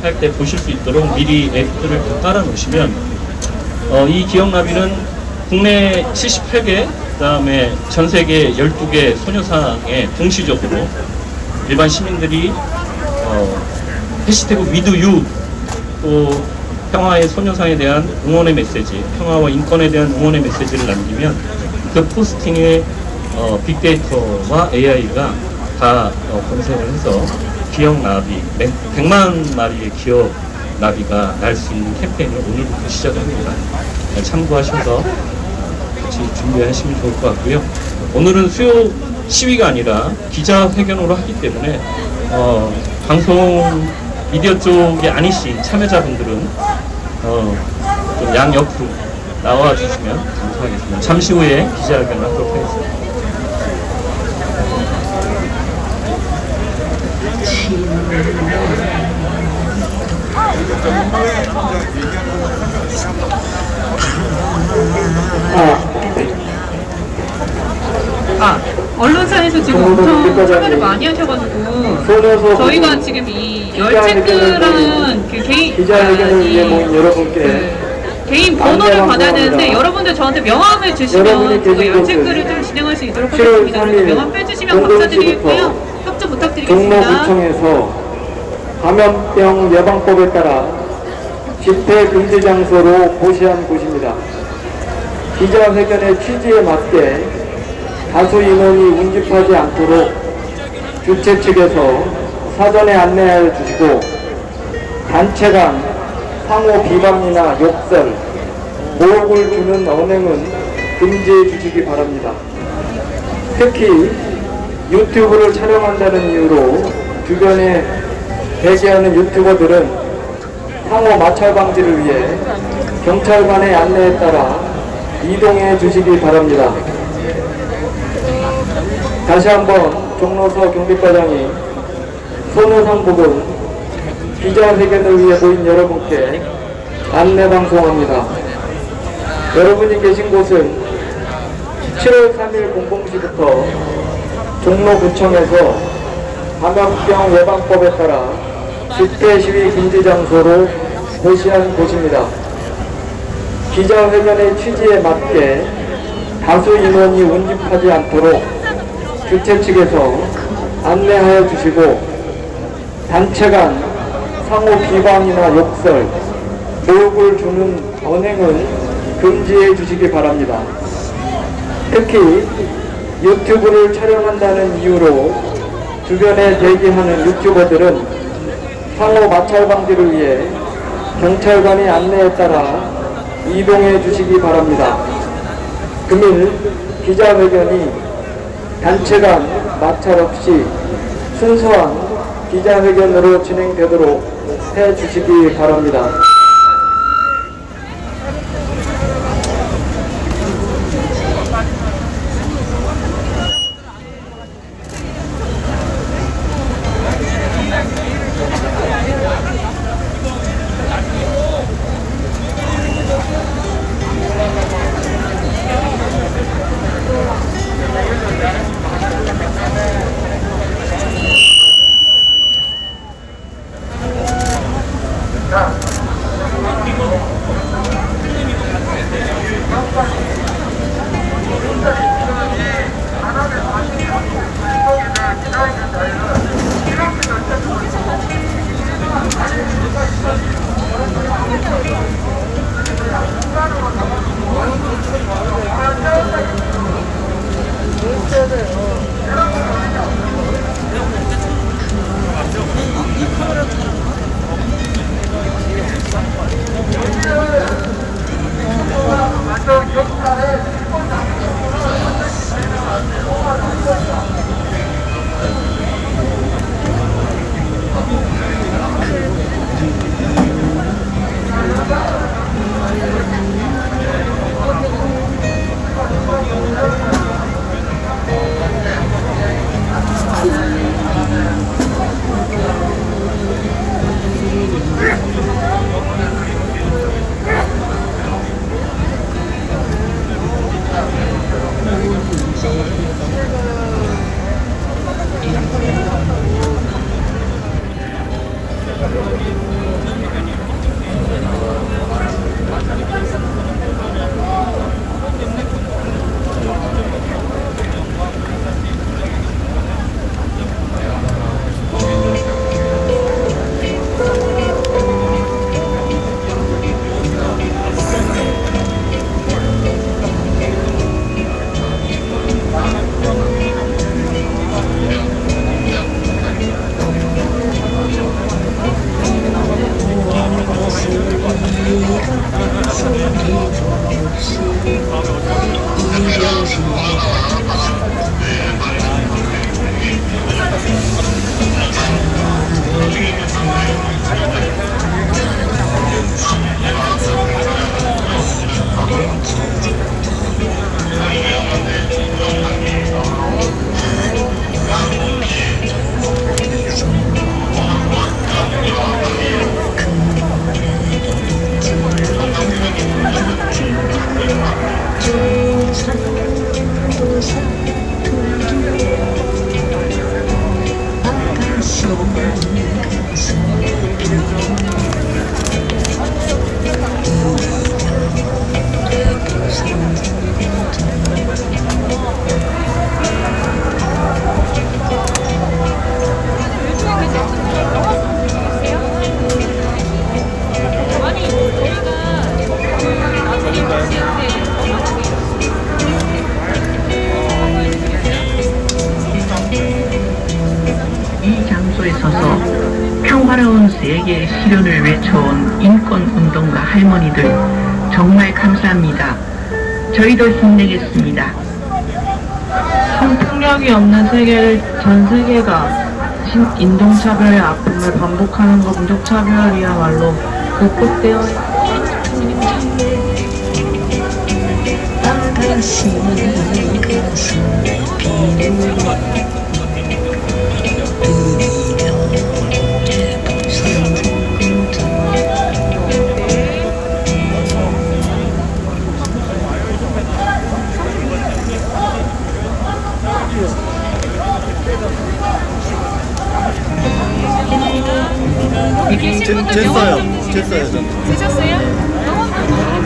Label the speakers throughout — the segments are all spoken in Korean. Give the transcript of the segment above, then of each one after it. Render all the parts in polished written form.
Speaker 1: 할 때 보실 수 있도록 미리 앱들을 다 깔아 놓으시면 이 기억나비는 국내 78개, 그다음에 전 세계 12개 소녀상에 동시적으로 일반 시민들이 해시태그 위드유, 또 평화의 소녀상에 대한 응원의 메시지, 평화와 인권에 대한 응원의 메시지를 남기면 그 포스팅에 빅데이터와 AI가 다 검색을 해서 기억나비, 100만 마리의 기억나비가 날 수 있는 캠페인을 오늘부터 시작합니다. 참고하셔서 같이 준비하시면 좋을 것 같고요. 오늘은 수요 시위가 아니라 기자회견으로 하기 때문에 방송 미디어 쪽이 아니신 참여자분들은 좀 양옆으로 나와주시면 감사하겠습니다. 잠시 후에 기자회견을 하도록 하겠습니다.
Speaker 2: 언론사에서 지금 엄청 참여를 많이 하셔가지고 저희가 지금 이 열체크랑 그 개인 개인 번호를 받아야 되는데 여러분들 저한테 명함을 주시면 제가 열체크를 좀 진행할 수 있도록 하겠습니다. 그래서 명함 빼주시면 감사드리고요. 협조 부탁드리겠습니다.
Speaker 3: 종로구청에서 감염병 예방법에 따라 집회 금지 장소로 고시한 곳입니다. 기자회견의 취지에 맞게 다수 인원이 운집하지 않도록 주최 측에서 사전에 안내하여 주시고 단체 간 상호 비방이나 욕설, 모욕을 주는 언행은 금지해 주시기 바랍니다. 특히 유튜브를 촬영한다는 이유로 주변에 대기하는 유튜버들은 상호 마찰 방지를 위해 경찰관의 안내에 따라 이동해 주시기 바랍니다. 다시 한번 종로서 경비과장이 소녀상 부분 기자회견을 위해 모인 여러분께 안내 방송합니다. 여러분이 계신 곳은 7월 3일 00시부터 종로구청에서 감염병 예방법에 따라 집회 시위 금지 장소로 고시한 곳입니다. 기자회견의 취지에 맞게 다수 인원이 운집하지 않도록 주최 측에서 안내하여 주시고 단체 간 상호 비방이나 욕설, 모욕을 주는 언행은 금지해 주시기 바랍니다. 특히 유튜브를 촬영한다는 이유로 주변에 대기하는 유튜버들은 상호 마찰 방지를 위해 경찰관의 안내에 따라 이동해 주시기 바랍니다. 금일 기자회견이 단체 간 마찰 없이 순수한 기자회견으로 진행되도록 해 주시기 바랍니다.
Speaker 4: 이 장소에 서서 평화로운 세계 실현을 외쳐온 인권운동가 할머니들 정말 감사합니다. 저희도 힘내겠습니다.
Speaker 5: 성폭력이 없는 세계를 전 세계가 인종차별의 아픔을 반복하는 것, 민족차별이야말로 극복되어
Speaker 2: 계신 분들 명함 좀
Speaker 6: 됐어요.
Speaker 2: 드셨어요? 명함 좀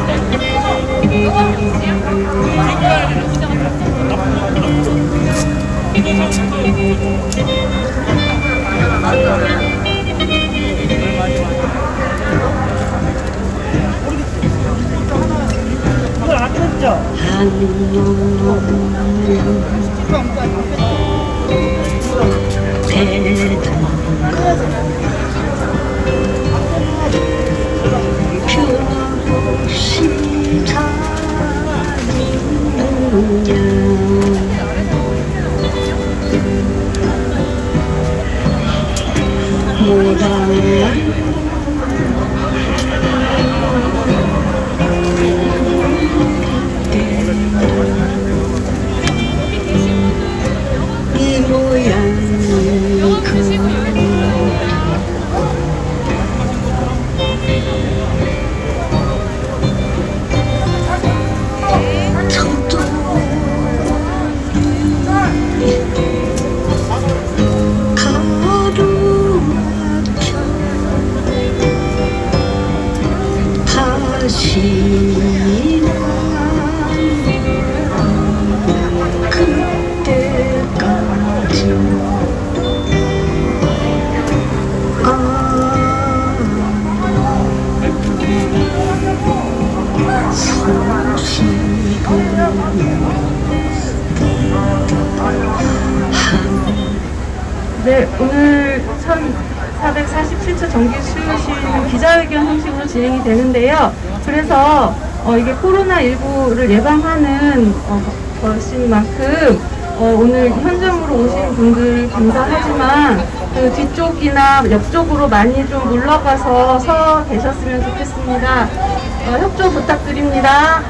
Speaker 5: 네, 오늘 1447차 정기 수요시는 기자회견 형식으로 진행이 되는데요. 그래서 이게 코로나19를 예방하는 것인 만큼 오늘 현장으로 오신 분들 감사하지만 그 뒤쪽이나 옆쪽으로 많이 좀 물러가서 서 계셨으면 좋겠습니다. 협조 부탁드립니다.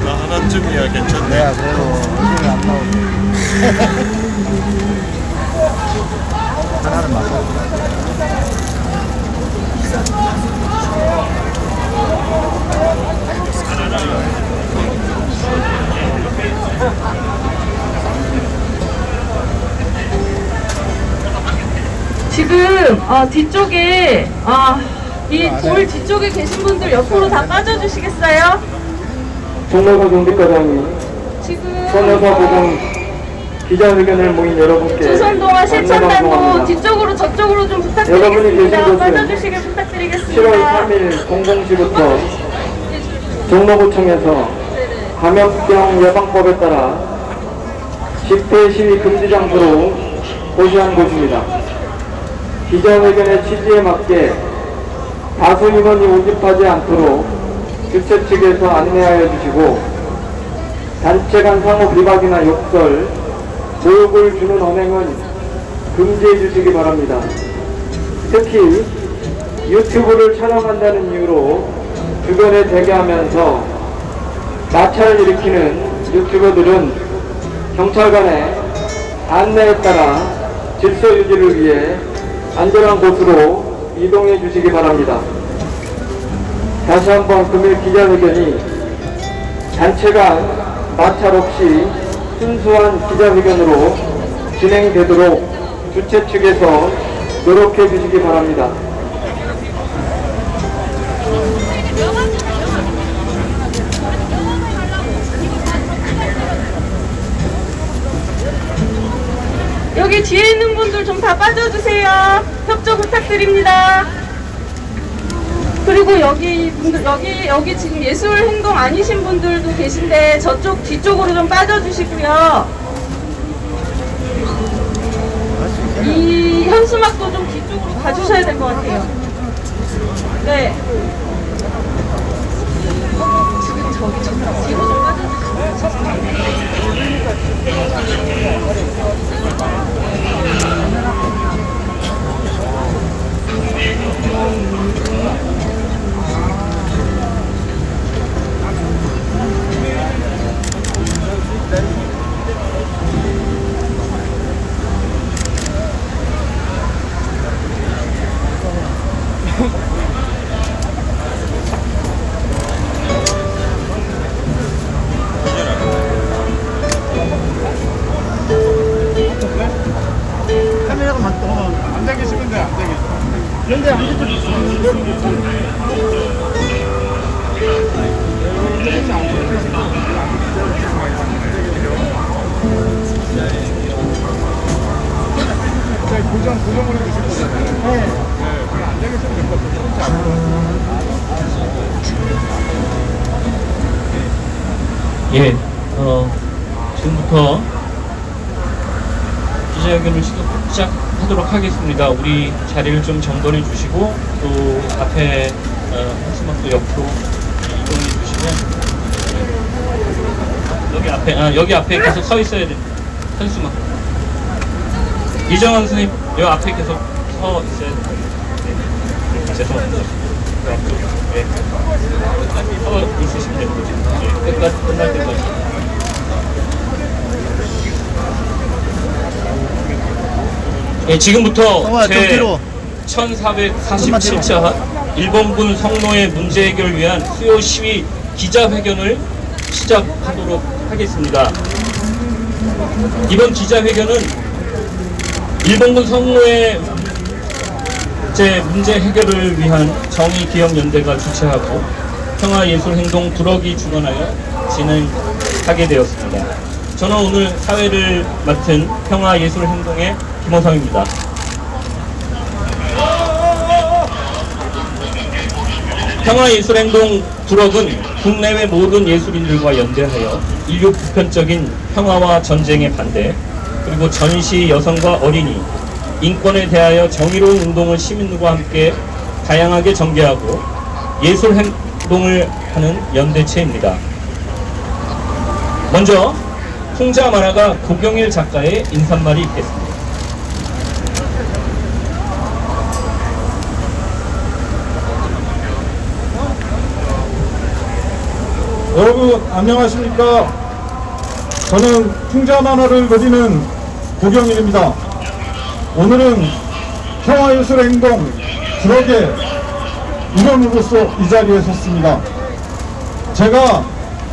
Speaker 6: 나 하나쯤이야 괜찮네.
Speaker 7: 내가 그래도 힘이 안 나오지. 하나는 맞아.
Speaker 5: 지금 뒤쪽에 이 돌 뒤쪽에 계신 분들 옆으로 다 빠져주시겠어요?
Speaker 3: 종로구 경비과장이
Speaker 5: 지금
Speaker 3: 선여사 부분 기자회견을 모인 여러분께
Speaker 5: 조선동화
Speaker 3: 안내
Speaker 5: 실천단도
Speaker 3: 방송합니다.
Speaker 5: 뒤쪽으로 저쪽으로 좀
Speaker 3: 여러분이 계신
Speaker 5: 부탁드리겠습니다.
Speaker 3: 곳은
Speaker 5: 빠져주시길
Speaker 3: 7월
Speaker 5: 부탁드리겠습니다.
Speaker 3: 3일 00시부터 종로구청에서 감염병 예방법에 따라 집회 시위 금지 장소로 고시한 곳입니다. 기자회견의 취지에 맞게 다수 인원이 오집하지 않도록 주최 측에서 안내하여 주시고 단체 간 상호 비박이나 욕설, 모욕을 주는 언행은 금지해 주시기 바랍니다. 특히 유튜브를 촬영한다는 이유로 주변에 대기하면서 마찰을 일으키는 유튜버들은 경찰관의 안내에 따라 질서 유지를 위해 안전한 곳으로 이동해 주시기 바랍니다. 다시 한번 금일 기자회견이 단체 간 마찰 없이 순수한 기자회견으로 진행되도록 주최 측에서 노력해 주시기 바랍니다.
Speaker 5: 여기 뒤에 있는 분들 좀 다 빠져주세요. 협조 부탁드립니다. 그리고 여기 분들 여기 지금 예술 행동 아니신 분들도 계신데 저쪽 뒤쪽으로 좀 빠져주시고요. 이 현수막도 좀 뒤쪽으로 가주셔야 될 것 같아요. 네. 지금 저기 뒤로 좀 빠져주세요.
Speaker 7: 카메라가 많다.
Speaker 6: 안 되겠으면 돼, 안 되겠어.
Speaker 7: 그런데 안 되죠.
Speaker 6: 고정으로 드실 거잖아요. 네. 그럼 안 되겠으면 될 것 같아요.
Speaker 1: 예, 지금부터 기자회견을 시작하도록 하겠습니다. 우리 자리를 좀 정돈해 주시고 또 앞에 현수막도 옆으로 이동해 주시면 여기 앞에 계속 서 있어야 됩니다. 현수막. 이정환 선생님 여기 앞에 계속 서 있어야 됩니다. 네, 죄송합니다. 그 앞쪽, 예. 서 있으시면 됩니다. 예, 끝날 때까지. 예, 지금부터
Speaker 7: 성화야, 좀
Speaker 1: 제
Speaker 7: 뒤로.
Speaker 1: 1447차 일본군 성노예 문제 해결을 위한 수요 시위 기자회견을 시작하도록 하겠습니다. 이번 기자회견은 일본군 성노예 문제 해결을 위한 정의기억연대가 주최하고 평화예술행동 두럭이 주관하여 진행하게 되었습니다. 저는 오늘 사회를 맡은 평화예술행동의 김호성입니다. 평화예술행동 두럭은 국내외 모든 예술인들과 연대하여 인류 보편적인 평화와 전쟁에 반대, 그리고 전시 여성과 어린이, 인권에 대하여 정의로운 운동을 시민들과 함께 다양하게 전개하고 예술 행동을 하는 연대체입니다. 먼저 풍자 만화가 고경일 작가의 인사말이 있겠습니다.
Speaker 6: 여러분 안녕하십니까? 저는 풍자 만화를 그리는 고경일입니다. 오늘은 평화예술행동 트럭의 일원으로서 이 자리에 섰습니다. 제가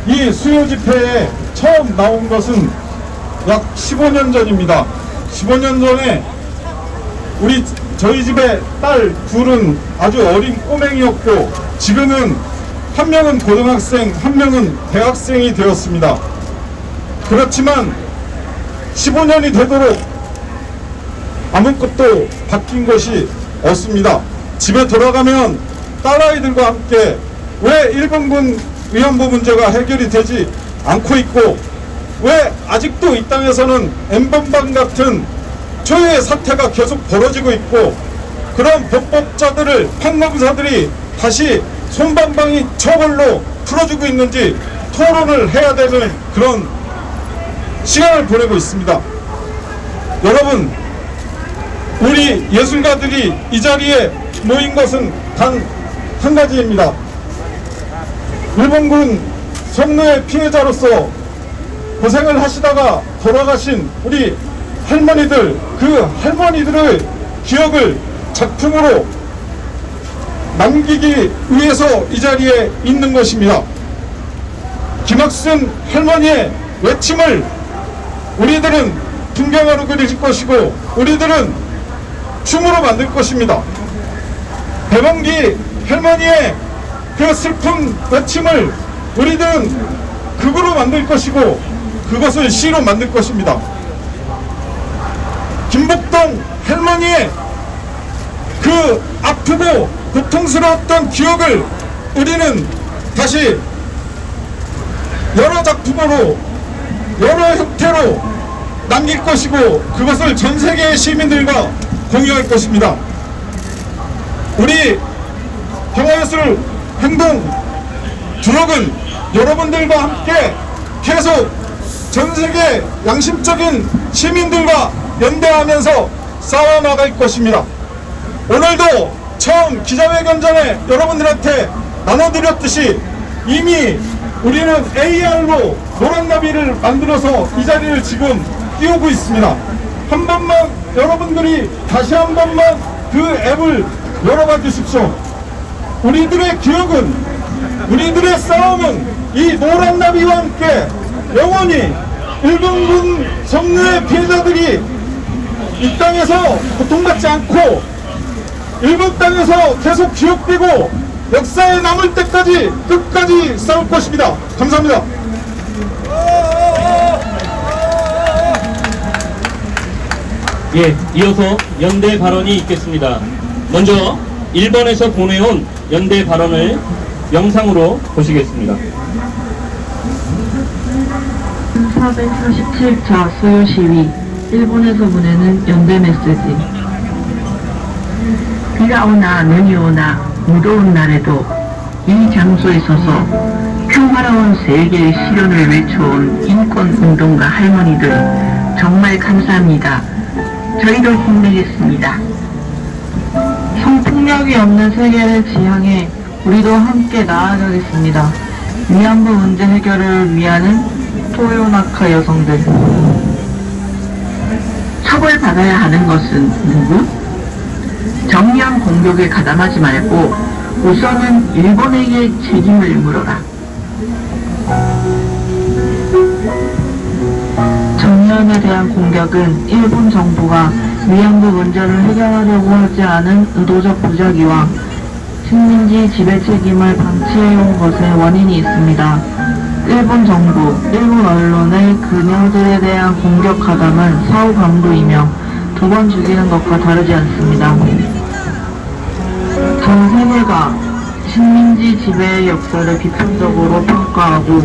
Speaker 6: 이 수요 집회에 처음 나온 것은 약 15년 전입니다. 15년 전에 저희 집에 딸 둘은 아주 어린 꼬맹이였고, 지금은 한 명은 고등학생, 한 명은 대학생이 되었습니다. 그렇지만 15년이 되도록 아무것도 바뀐 것이 없습니다. 집에 돌아가면 딸아이들과 함께 왜 일본군 위안부 문제가 해결이 되지 않고 있고, 왜 아직도 이 땅에서는 엠번방 같은 초유의 사태가 계속 벌어지고 있고, 그런 범법자들을 판검사들이 다시 솜방망이 처벌로 풀어주고 있는지 토론을 해야 되는 그런 시간을 보내고 있습니다. 여러분, 우리 예술가들이 이 자리에 모인 것은 단 한 가지입니다. 일본군 성노예 피해자로서 고생을 하시다가 돌아가신 우리 할머니들, 그 할머니들의 기억을 작품으로 남기기 위해서 이 자리에 있는 것입니다. 김학순 할머니의 외침을 우리들은 풍경화로 그릴 것이고, 우리들은 춤으로 만들 것입니다. 배범기 할머니의 그 슬픈 외침을 우리들은 극으로 만들 것이고, 그것을 시로 만들 것입니다. 김복동 할머니의 그 아프고 고통스러웠던 기억을 우리는 다시 여러 작품으로, 여러 형태로 남길 것이고, 그것을 전 세계의 시민들과 공유할 것입니다. 우리 평화예술 행동 트럭은 여러분들과 함께 계속 전 세계 양심적인 시민들과 연대하면서 싸워나갈 것입니다. 오늘도 처음 기자회견 전에 여러분들한테 나눠드렸듯이 이미 우리는 AR로 노란나비를 만들어서 이 자리를 지금 띄우고 있습니다. 한 번만 여러분들이 다시 한 번만 그 앱을 열어봐 주십시오. 우리들의 기억은, 우리들의 싸움은 이 노란나비와 함께 영원히 일본군 성노예 피해자들이 이 땅에서 고통받지 않고 일본 땅에서 계속 기억되고 역사에 남을 때까지 끝까지 싸울 것입니다. 감사합니다.
Speaker 1: 예, 이어서 연대 발언이 있겠습니다. 먼저 1번에서 보내온 연대 발언을 영상으로 보시겠습니다.
Speaker 4: 447차 수요 시위, 일본에서 보내는 연대 메시지. 비가 오나 눈이 오나 무더운 날에도 이 장소에 서서 평화로운 세계의 실현을 외쳐온 인권운동가 할머니들 정말 감사합니다. 저희도 힘내겠습니다. 성폭력이 없는 세계를 지향해 우리도 함께 나아가겠습니다. 위안부 문제 해결을 위하는 토요나카 여성들. 처벌받아야 하는 것은 누구? 정의한 공격에 가담하지 말고 우선은 일본에게 책임을 물어라. 정의안에 대한 공격은 일본 정부가 위안부 문제를 해결하려고 하지 않은 의도적 부작위와 식민지 지배 책임을 방치해온 것에 원인이 있습니다. 일본 정부, 일본 언론의 그녀들에 대한 공격 가담은 사후 강도이며 두 번 죽이는 것과 다르지 않습니다. 전 세계가 식민지 지배의 역사를 비판적으로 평가하고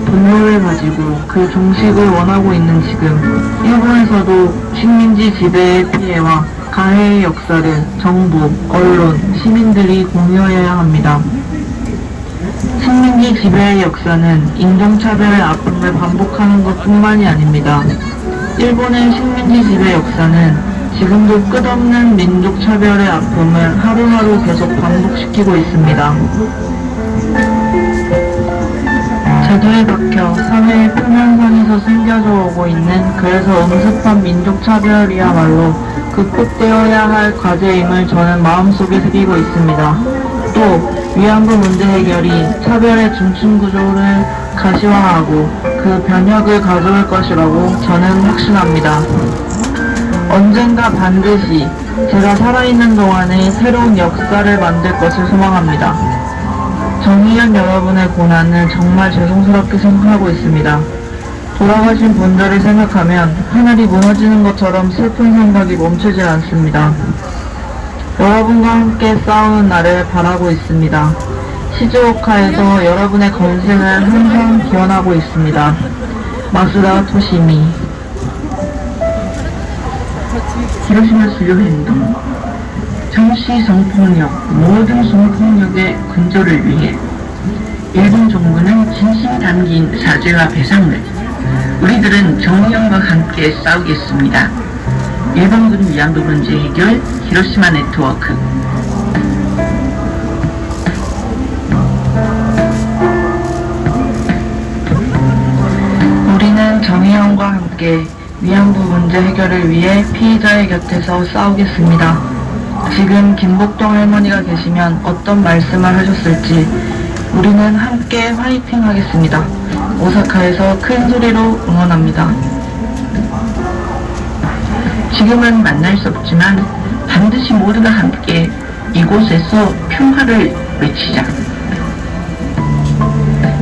Speaker 4: 분노를 가지고 그 종식을 원하고 있는 지금, 일본에서도 식민지 지배의 피해와 가해의 역사를 정부, 언론, 시민들이 공유해야 합니다. 식민지 지배의 역사는 인종차별의 아픔을 반복하는 것뿐만이 아닙니다. 일본의 식민지 지배 역사는 지금도 끝없는 민족차별의 아픔을 하루하루 계속 반복시키고 있습니다. 제도에 박혀 사회의 표면선에서 숨겨져 오고 있는 그래서 엄습한 민족차별이야말로 극복되어야 할 과제임을 저는 마음속에 새기고 있습니다. 또 위안부 문제 해결이 차별의 중층구조를 가시화하고 그 변혁을 가져올 것이라고 저는 확신합니다. 언젠가 반드시 제가 살아있는 동안에 새로운 역사를 만들 것을 소망합니다. 정의연 여러분의 고난을 정말 죄송스럽게 생각하고 있습니다. 돌아가신 분들을 생각하면 하늘이 무너지는 것처럼 슬픈 생각이 멈추질 않습니다. 여러분과 함께 싸우는 날을 바라고 있습니다. 시즈오카에서 여러분의 건생을 항상 기원하고 있습니다. 마스다 토시미. 히로시마 수교 행동. 정시 성폭력, 모든 성폭력의 근절을 위해 일본 정부는 진심 담긴 사죄와 배상을 우리들은 정의연과 함께 싸우겠습니다. 일본군 위안부 문제 해결 히로시마 네트워크. 우리는 정의연과 함께 위안부 문제 해결을 위해 피해자의 곁에서 싸우겠습니다. 지금 김복동 할머니가 계시면 어떤 말씀을 하셨을지 우리는 함께 화이팅 하겠습니다. 오사카에서 큰 소리로 응원합니다. 지금은 만날 수 없지만 반드시 모두가 함께 이곳에서 평화를 외치자.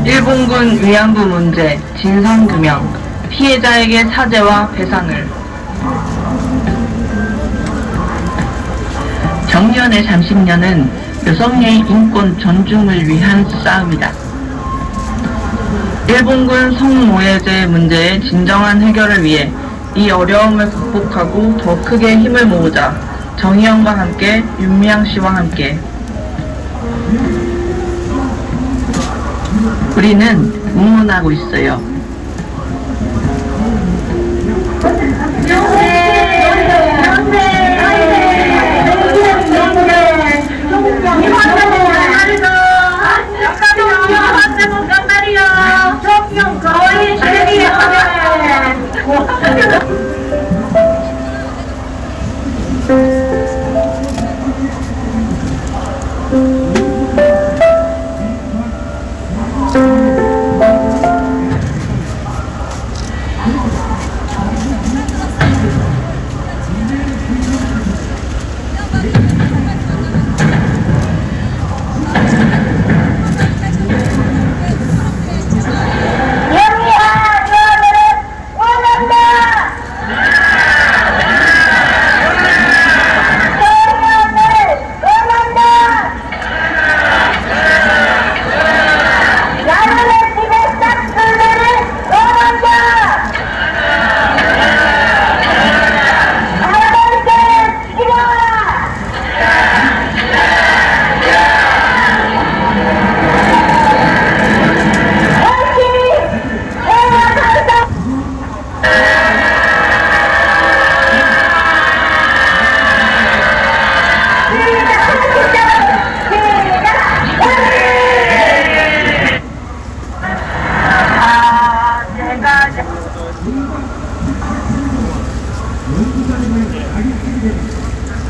Speaker 4: 일본군 위안부 문제 진상규명, 피해자에게 사죄와 배상을. 정년의 30년은 여성의 인권 존중을 위한 싸움이다. 일본군 성노예제 문제의 진정한 해결을 위해 이 어려움을 극복하고 더 크게 힘을 모으자. 정의연과 함께, 윤미향 씨와 함께. 우리는 응원하고 있어요.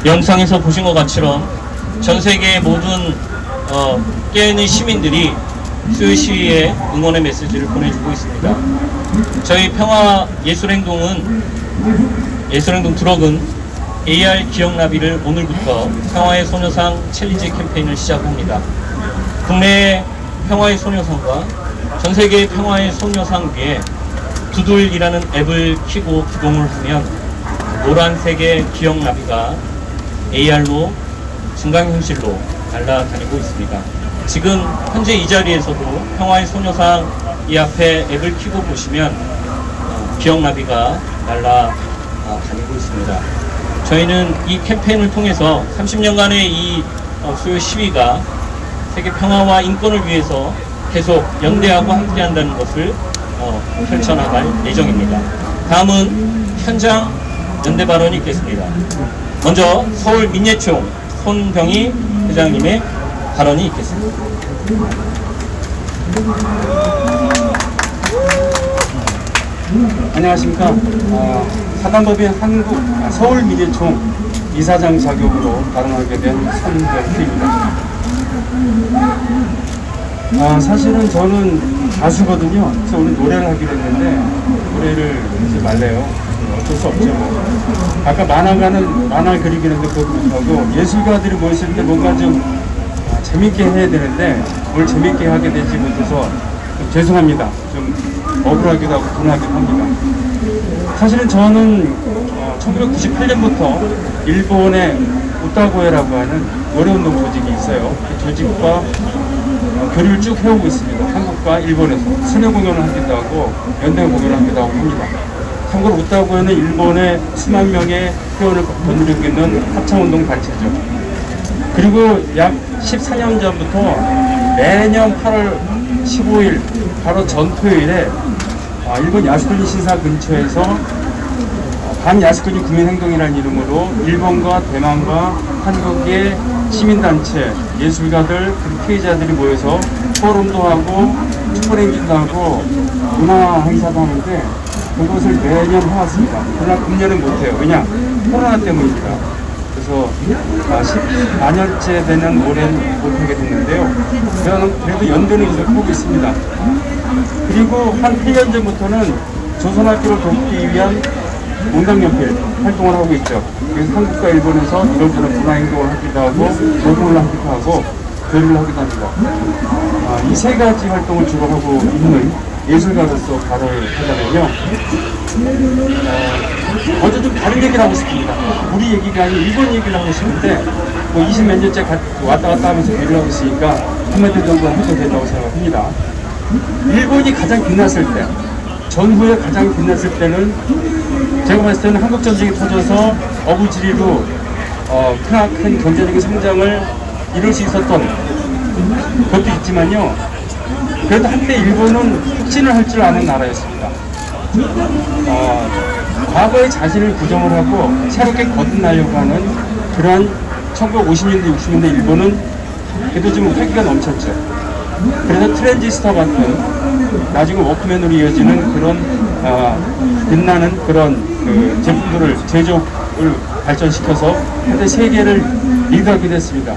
Speaker 1: 영상에서 보신 것 같이럼 전 세계의 모든 깨어있는 시민들이 수요 시위에 응원의 메시지를 보내주고 있습니다. 저희 평화예술행동 드럭은 AR 기억나비를 오늘부터 평화의 소녀상 챌린지 캠페인을 시작합니다. 국내의 평화의 소녀상과 전 세계의 평화의 소녀상 위에 두둘이라는 앱을 켜고 구동을 하면 노란색의 기억나비가 AR로 증강현실로 날아다니고 있습니다. 지금 현재 이 자리에서도 평화의 소녀상 이 앞에 앱을 켜고 보시면 기억나비가 날아다니고 있습니다. 저희는 이 캠페인을 통해서 30년간의 이 수요 시위가 세계 평화와 인권을 위해서 계속 연대하고 함께한다는 것을 펼쳐나갈 예정입니다. 다음은 현장 연대 발언이 있겠습니다. 먼저 서울 민예총 손병희 회장님의 발언이 있겠습니다.
Speaker 8: 안녕하십니까. 사단법인 서울민예총 이사장 자격으로 발언하게 된 손병필입니다. 사실은 저는 가수거든요. 그래서 오늘 노래를 하기로 했는데 노래를 하지 말래요. 어쩔 수 없죠. 아까 만화 그리기는데 그것도 못하고 예술가들이 모였을 때 뭔가 좀 재밌게 해야 되는데 뭘 재밌게 하게 되지 못해서 좀 죄송합니다. 좀 억울하기도 하고 분하기도 합니다. 사실은 저는 1998년부터 일본의 우타고에라고 하는 노래운동 조직이 있어요. 그 조직과 교류를 쭉 해오고 있습니다. 한국과 일본에서 수녀 공연을 하기도 하고 연대 공연을 하기도 하고 합니다. 참고로 우타고에는 일본의 수만 명의 회원을 거느리고 있는 합창운동 단체죠. 그리고 약 14년 전부터 매년 8월 15일 바로 전토요일에 일본 야스쿠니 신사 근처에서 반야스쿠니 국민행동이라는 이름으로 일본과 대만과 한국의 시민단체, 예술가들, 피해자들이 모여서 포럼도 하고 촛불행진도 하고 문화 행사도 하는데 그것을 매년 해왔습니다. 그러나 금년은 못해요. 왜냐? 코로나 때문입니다. 그래서 14년째 되는 올해는 못하게 됐는데요. 그래도 연대는 계속 하고 있습니다. 그리고 한 8년 전부터는 조선학교를 돕기 위한 문강연필 활동을 하고 있죠. 그래서 한국과 일본에서 이런저런 문화행동을 하기도 하고 노동을 하기도 하고 교류를 하기도 합니다. 이 세 가지 활동을 주로 하고 있는 예술가로서 발언을 하자면요. 먼저 좀 다른 얘기를 하고 싶습니다. 우리 얘기가 아니고 일본 얘기를 하고 싶은데 20 몇 년째 왔다 갔다 하면서 일을 하고 있으니까 한마디 정도 해도 된다고 생각합니다. 일본이 가장 빛났을 때, 전후에 가장 빛났을 때는 제가 봤을 때는 한국 전쟁이 터져서 어부지리로 크나큰 경제적인 성장을 이룰 수 있었던 것도 있지만요. 그래도 한때 일본은 혁신을 할 줄 아는 나라였습니다. 과거의 자신을 부정을 하고 새롭게 거듭나려고 하는 그런 1950년대, 60년대 일본은 그래도 좀 활기가 넘쳤죠. 그래서 트랜지스터 같은 나중에 워크맨으로 이어지는 그런 빛나는 그런 제품들을 제조를 발전시켜서 현대 세계를 리드하게 됐습니다.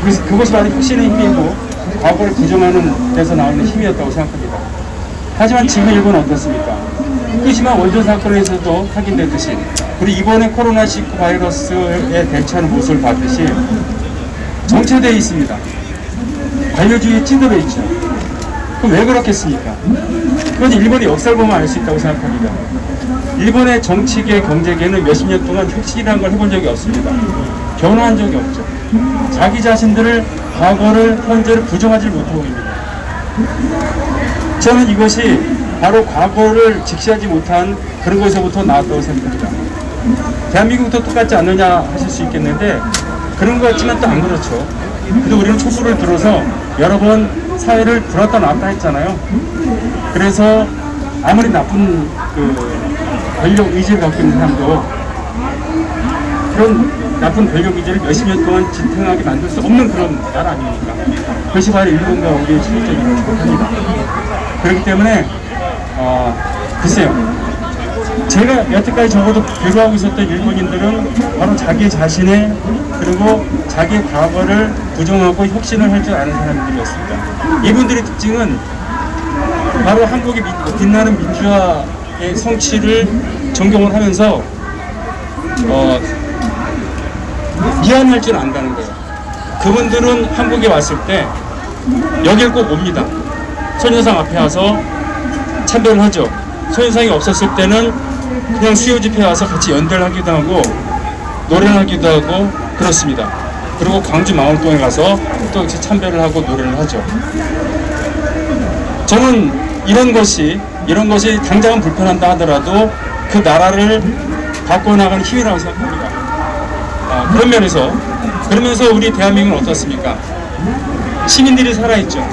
Speaker 8: 그래서 그것이 바로 혁신의 힘이고 과거를 부정하는 데서 나오는 힘이었다고 생각합니다. 하지만 지금 일본은 어떻습니까? 후쿠시마 원전 사건에서도 확인됐듯이 그리고 이번에 코로나19 바이러스에 대처하는 모습을 봤듯이 정체되어 있습니다. 관료주의에 찌들어 있죠. 그럼 왜 그렇겠습니까? 그건 일본의 역사를 보면 알 수 있다고 생각합니다. 일본의 정치계, 경제계는 몇십 년 동안 혁신이라는 걸 해본 적이 없습니다. 변화한 적이 없죠. 자기 자신들을 과거를, 현재를 부정하지 못하고 있습니다. 저는 이것이 바로 과거를 직시하지 못한 그런 것에서부터 나왔다고 생각합니다. 대한민국도 똑같지 않느냐 하실 수 있겠는데 그런 것 같지만 또 안 그렇죠. 그래도 우리는 촛불을 들어서 여러 번 사회를 들었다 놨다 했잖아요. 그래서 아무리 나쁜 권력 의지를 갖고 있는 사람도 그런 나쁜 권력 의지를 몇십 년 동안 지탱하게 만들 수 없는 그런 나라 아닙니까? 그것이 바로 일본과 우리의 차이점이라고 생각합니다. 그렇기 때문에 글쎄요. 제가 여태까지 적어도 교류하고 있었던 일본인들은 바로 자기 자신의 그리고 자기의 과거를 부정하고 혁신을 할 줄 아는 사람들이었습니다. 이분들의 특징은 바로 한국의 빛나는 민주화의 성취를 존경을 하면서 미안할 줄 안다는 거예요. 그분들은 한국에 왔을 때 여길 꼭 옵니다. 소녀상 앞에 와서 참배를 하죠. 소녀상이 없었을 때는 그냥 수요 집회에 와서 같이 연대를 하기도 하고 노래를 하기도 하고 그렇습니다. 그리고 광주 망원동에 가서 또 역시 참배를 하고 노래를 하죠. 저는 이런 것이 당장은 불편한다 하더라도 그 나라를 바꿔나가는 힘이라고 생각합니다. 그러면서 우리 대한민국은 어떻습니까? 시민들이 살아있죠.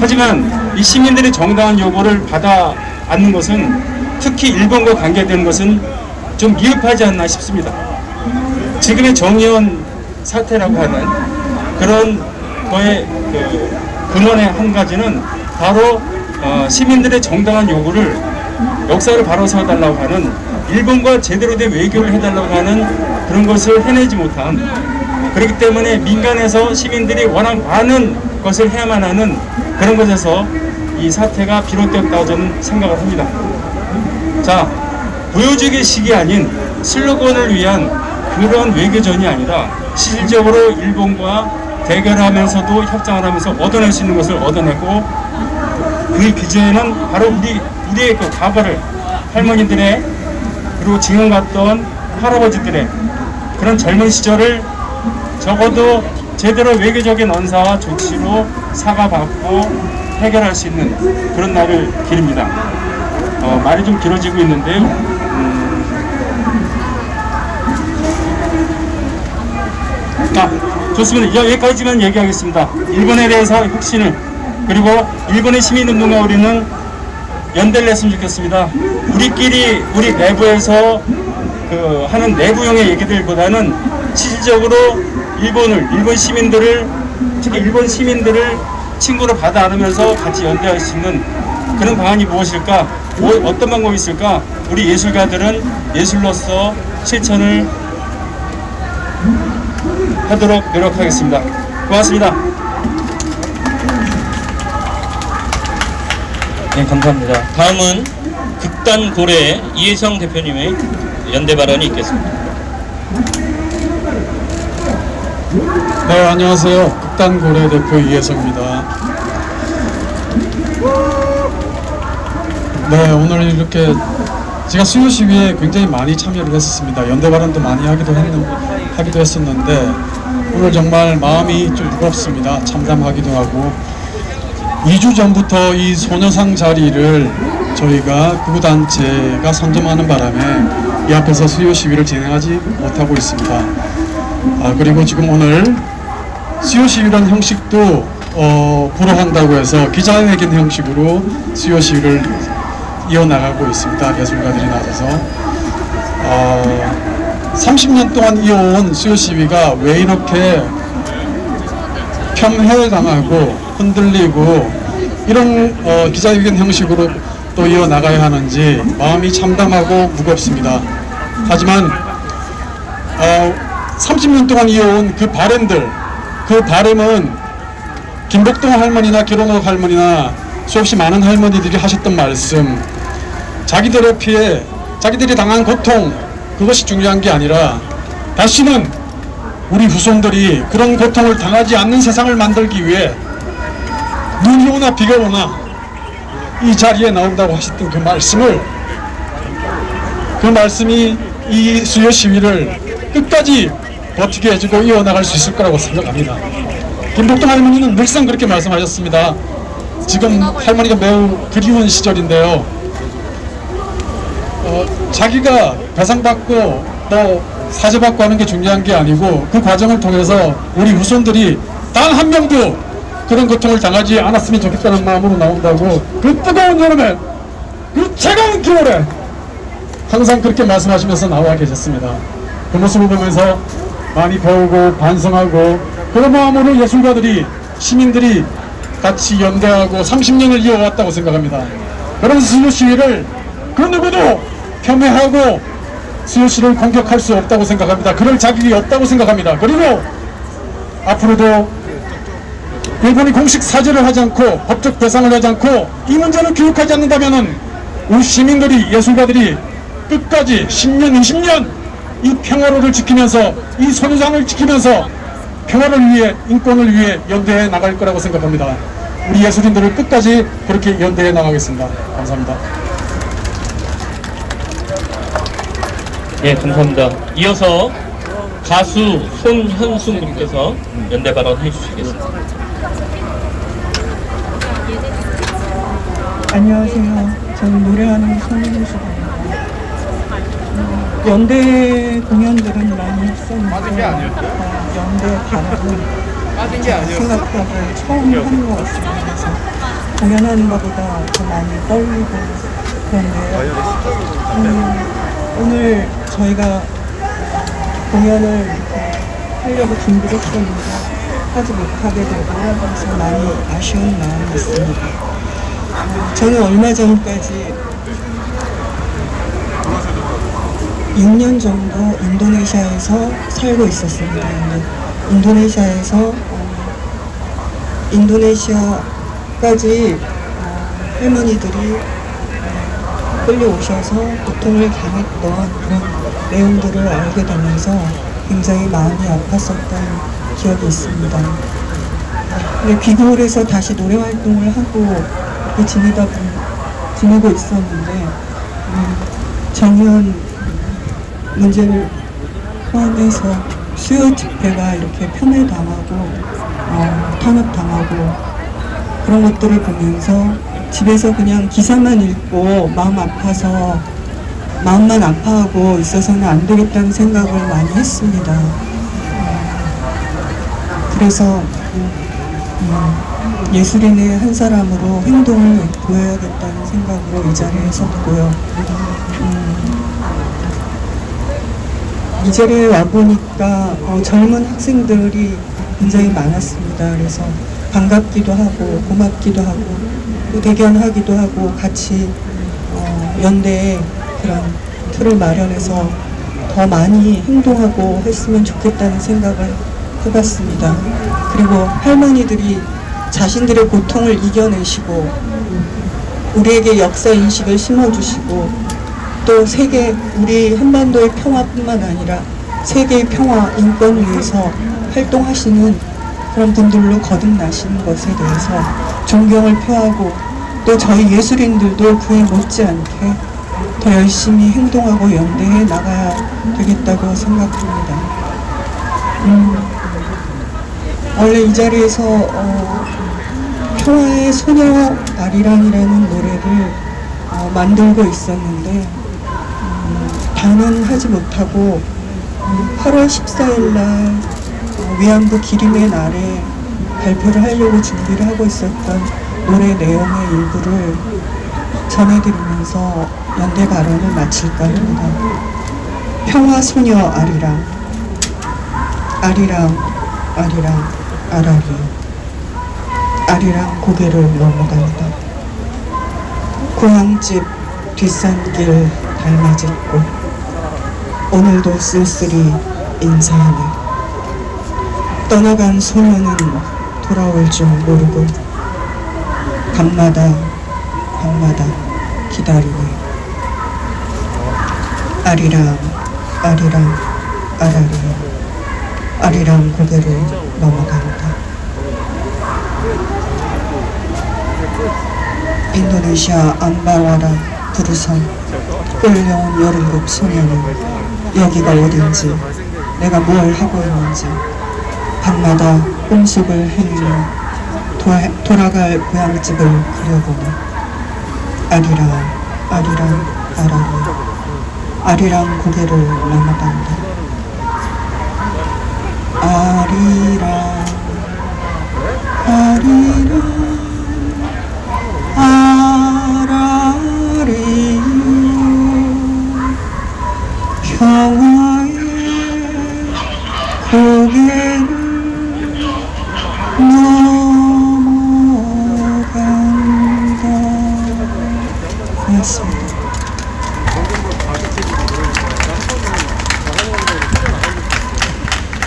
Speaker 8: 하지만 이 시민들의 정당한 요구를 받아 안는 것은 특히 일본과 관계되는 것은 좀 미흡하지 않나 싶습니다. 지금의 정의원 사태라고 하는 그런 거의 근원의 한 가지는 바로 시민들의 정당한 요구를 역사를 바로 세워달라고 하는, 일본과 제대로 된 외교를 해달라고 하는 그런 것을 해내지 못한, 그렇기 때문에 민간에서 시민들이 워낙 많은 것을 해야만 하는 그런 것에서 이 사태가 비롯되었다고 저는 생각을 합니다. 자, 보여주기식이 아닌 슬로건을 위한 그런 외교전이 아니라 실질적으로 일본과 대결하면서도 협상을 하면서 얻어낼 수 있는 것을 얻어내고, 그 기준에는 바로 우리의 그 과거를, 할머니들의 그리고 지금 갔던 할아버지들의 그런 젊은 시절을 적어도 제대로 외교적인 언사와 조치로 사과받고 해결할 수 있는 그런 날을 기립니다. 말이 좀 길어지고 있는데요. 좋습니다. 여기까지만 얘기하겠습니다. 일본에 대해서 혁신을, 그리고 일본의 시민운동과 우리는 연대를 했으면 좋겠습니다. 우리끼리 우리 내부에서 하는 내부형의 얘기들보다는 실질적으로 일본 시민들을, 특히 일본 시민들을 친구로 받아 안으면서 같이 연대할 수 있는 그런 방안이 무엇일까? 어떤 방법이 있을까? 우리 예술가들은 예술로서 실천을 하도록 노력하겠습니다. 고맙습니다.
Speaker 1: 네, 감사합니다. 다음은 극단 고래 이혜성 대표님의 연대 발언이 있겠습니다.
Speaker 9: 네, 안녕하세요. 극단 고래 대표 이혜성입니다. 네, 오늘 이렇게 제가 수요 시위에 굉장히 많이 참여를 했었습니다. 연대 발언도 많이 하기도 했었는데 오늘 정말 마음이 좀 무겁습니다. 참담하기도 하고, 2주 전부터 이 소녀상 자리를 저희가 구구단체가 선점하는 바람에 이 앞에서 수요 시위를 진행하지 못하고 있습니다. 그리고 지금 오늘 수요 시위라는 형식도 불허한다고 해서 기자회견 형식으로 수요 시위를 이어나가고 있습니다. 예술가들이 나서서 30년 동안 이어온 수요 시위가 왜 이렇게 폄훼당하고 흔들리고 이런 기자회견 형식으로 또 이어나가야 하는지 마음이 참담하고 무겁습니다. 하지만 30년 동안 이어온 그 바램들, 그 바램은 김복동 할머니나 기론옥 할머니나 수없이 많은 할머니들이 하셨던 말씀, 자기들의 피해, 자기들이 당한 고통, 그것이 중요한 게 아니라 다시는 우리 후손들이 그런 고통을 당하지 않는 세상을 만들기 위해 눈이 오나 비가 오나 이 자리에 나온다고 하셨던 그 말씀이 이 수요 시위를 끝까지 버티게 해주고 이어나갈 수 있을 거라고 생각합니다. 김복동 할머니는 늘상 그렇게 말씀하셨습니다. 지금 할머니가 매우 그리운 시절인데요. 자기가 배상받고 또 사죄받고 하는 게 중요한 게 아니고 그 과정을 통해서 우리 후손들이 단 한 명도 그런 고통을 당하지 않았으면 좋겠다는 마음으로 나온다고, 그 뜨거운 여름에 그 차가운 겨울에 항상 그렇게 말씀하시면서 나와 계셨습니다. 그 모습을 보면서 많이 배우고 반성하고, 그런 마음으로 예술가들이, 시민들이 같이 연대하고 30년을 이어왔다고 생각합니다. 그런 수요 시위를 그 누구도 폄훼하고 수요 시위를 공격할 수 없다고 생각합니다. 그럴 자격이 없다고 생각합니다. 그리고 앞으로도 일본이 공식 사죄를 하지 않고 법적 배상을 하지 않고 이 문제를 교육하지 않는다면은 우리 시민들이, 예술가들이 끝까지 10년, 20년 이 평화로를 지키면서, 이 소유장을 지키면서 평화를 위해, 인권을 위해 연대해 나갈 거라고 생각합니다. 우리 예술인들을 끝까지 그렇게 연대해 나가겠습니다. 감사합니다.
Speaker 1: 예, 감사합니다. 이어서 가수 손현숙 님께서 연대 발언 해주시겠습니다.
Speaker 10: 안녕하세요. 저는 노래하는 손현숙입니다. 연대 공연들은 많이 했었는데 연대 발언은 생각보다 처음 하는 것 같습니다. 그래서 공연하는 것보다 더 많이 떨리고 그런데요. 오늘 저희가 공연을 이렇게 하려고 준비를 했었는데 하지 못하게 되고 그래서 많이 아쉬운 마음이 있습니다. 저는 얼마 전까지 6년 정도 인도네시아에서 살고 있었습니다. 근데 인도네시아에서 인도네시아까지 할머니들이 끌려오셔서 고통을 당했던 그런 내용들을 알게 되면서 굉장히 마음이 아팠었던 기억이 있습니다. 근데 귀국을해서 다시 노래 활동을 하고 이렇게 지내고 있었는데 정의원 문제를 포함해서 수요 집회가 이렇게 편애당하고 탄압당하고 그런 것들을 보면서 집에서 그냥 기사만 읽고 마음만 아파하고 있어서는 안 되겠다는 생각을 많이 했습니다. 그래서 예술인의 한 사람으로 행동을 보여야겠다는 생각으로 이 자리에 섰고요. 이 자리에 와보니까 젊은 학생들이 굉장히 많았습니다. 그래서 반갑기도 하고 고맙기도 하고 또 대견하기도 하고 같이 연대에 그런 틀을 마련해서 더 많이 행동하고 했으면 좋겠다는 생각을 해봤습니다. 그리고 할머니들이 자신들의 고통을 이겨내시고 우리에게 역사 인식을 심어주시고 또 우리 한반도의 평화뿐만 아니라 세계의 평화, 인권을 위해서 활동하시는 그런 분들로 거듭나시는 것에 대해서 존경을 표하고 또 저희 예술인들도 그에 못지않게 더 열심히 행동하고 연대해 나가야 되겠다고 생각합니다. 원래 이 자리에서 평화의 소녀 아리랑이라는 노래를 만들고 있었는데 다는 하지 못하고 8월 14일 날 위안부 기림의 날에 발표를 하려고 준비를 하고 있었던 노래 내용의 일부를 전해드리면서 연대 발언을 마칠까 합니다. 평화소녀 아리랑 아리랑 아리랑 아라리 아리랑 고개를 넘어간다. 고향집 뒷산길 닮아짓고 오늘도 쓸쓸히 인사하네. 떠나간 소녀는 돌아올 줄 모르고 밤마다 기다리네. 아리랑 아리랑 아라리 아리랑 고개를 넘어간다. 인도네시아 암바와라 부르선 끌려온 17 소녀는 여기가 어딘지 내가 뭘 하고 있는지 밤마다 꿈속을 헤매며 돌아갈 고향집을 그려보네. 아리랑 아리랑 아라리 아리랑 고개를 넘어간다. 아리랑 아리랑 아라리 평화의 고개를 넘어간다. 고맙습니다.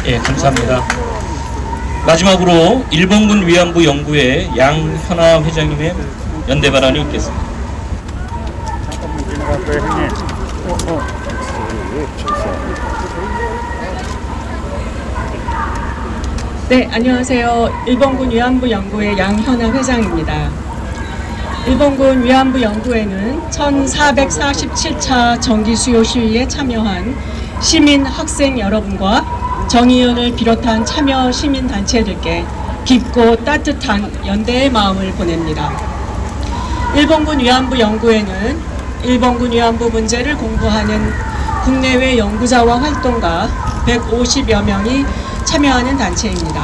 Speaker 1: 예, 감사합니다. 마지막으로 일본군 위안부 연구회 양현아 회장님의 연대 발언이 있겠습니다.
Speaker 11: 네, 안녕하세요. 일본군 위안부 연구회 양현아 회장입니다. 일본군 위안부 연구회는 1447차 정기 수요 시위에 참여한 시민 학생 여러분과 정의연을 비롯한 참여 시민단체들께 깊고 따뜻한 연대의 마음을 보냅니다. 일본군 위안부 연구회는 일본군 위안부 문제를 공부하는 국내외 연구자와 활동가 150여 명이 참여하는 단체입니다.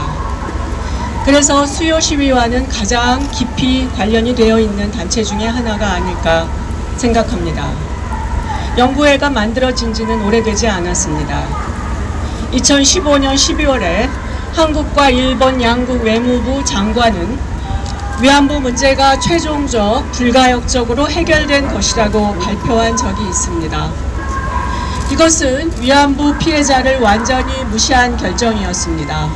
Speaker 11: 그래서 수요 시위와는 가장 깊이 관련이 되어 있는 단체 중에 하나가 아닐까 생각합니다. 연구회가 만들어진 지는 오래되지 않았습니다. 2015년 12월에 한국과 일본 양국 외무부 장관은 위안부 문제가 최종적 불가역적으로 해결된 것이라고 발표한 적이 있습니다. 이것은 위안부 피해자를 완전히 무시한 결정이었습니다.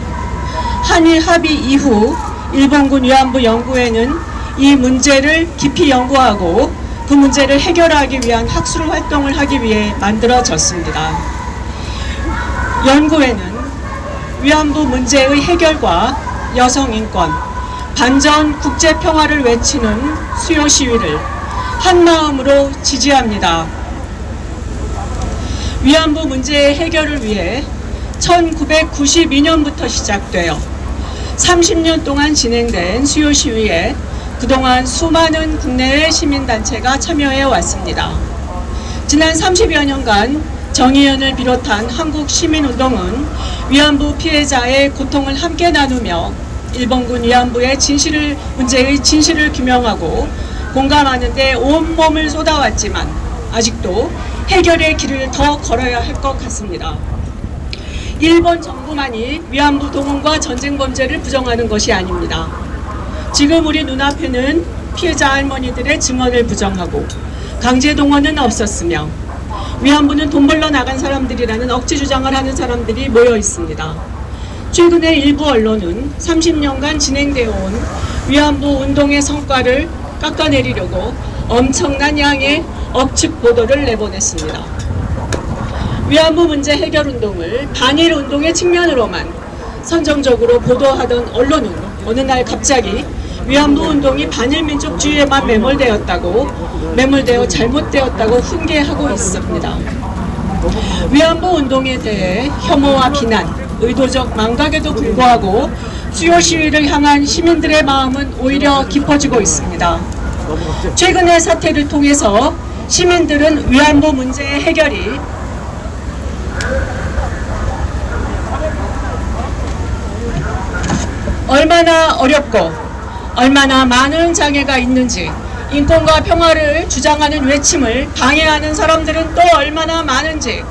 Speaker 11: 한일 합의 이후 일본군 위안부 연구회는 이 문제를 깊이 연구하고 그 문제를 해결하기 위한 학술 활동을 하기 위해 만들어졌습니다. 연구회는 위안부 문제의 해결과 여성 인권, 반전 국제 평화를 외치는 수요 시위를 한마음으로 지지합니다. 위안부 문제의 해결을 위해 1992년부터 시작되어 30년 동안 진행된 수요 시위에 그동안 수많은 국내외 시민단체가 참여해 왔습니다. 지난 30여 년간 정의연을 비롯한 한국 시민운동은 위안부 피해자의 고통을 함께 나누며 일본군 위안부의 문제의 진실을 규명하고 공감하는 데 온몸을 쏟아왔지만 아직도 해결의 길을 더 걸어야 할 것 같습니다. 일본 정부만이 위안부 동원과 전쟁 범죄를 부정하는 것이 아닙니다. 지금 우리 눈앞에는 피해자 할머니들의 증언을 부정하고 강제 동원은 없었으며 위안부는 돈 벌러 나간 사람들이라는 억지 주장을 하는 사람들이 모여 있습니다. 최근에 일부 언론은 30년간 진행되어 온 위안부 운동의 성과를 깎아내리려고 엄청난 양의 억측 보도를 내보냈습니다. 위안부 문제 해결 운동을 반일 운동의 측면으로만 선정적으로 보도하던 언론은 어느 날 갑자기 위안부 운동이 반일 민족주의에만 매몰되어 잘못되었다고 훈계하고 있습니다. 위안부 운동에 대해 혐오와 비난, 의도적 망각에도 불구하고 수요 시위를 향한 시민들의 마음은 오히려 깊어지고 있습니다. 최근의 사태를 통해서 시민들은 위안부 문제의 해결이 얼마나 어렵고 얼마나 많은 장애가 있는지, 인권과 평화를 주장하는 외침을 방해하는 사람들은 또 얼마나 많은지,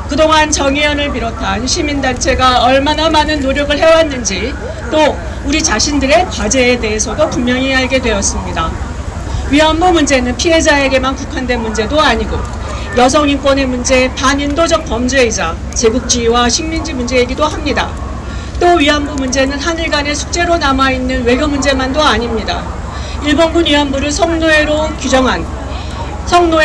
Speaker 11: 그동안 정의연을 비롯한 시민단체가 얼마나 많은 노력을 해왔는지, 또 우리 자신들의 과제에 대해서도 분명히 알게 되었습니다. 위안부 문제는 피해자에게만 국한된 문제도 아니고 여성 인권의 문제, 반인도적 범죄이자 제국주의와 식민지 문제이기도 합니다. 또 위안부 문제는 한일 간의 숙제로 남아있는 외교 문제만도 아닙니다. 일본군 위안부를 성노예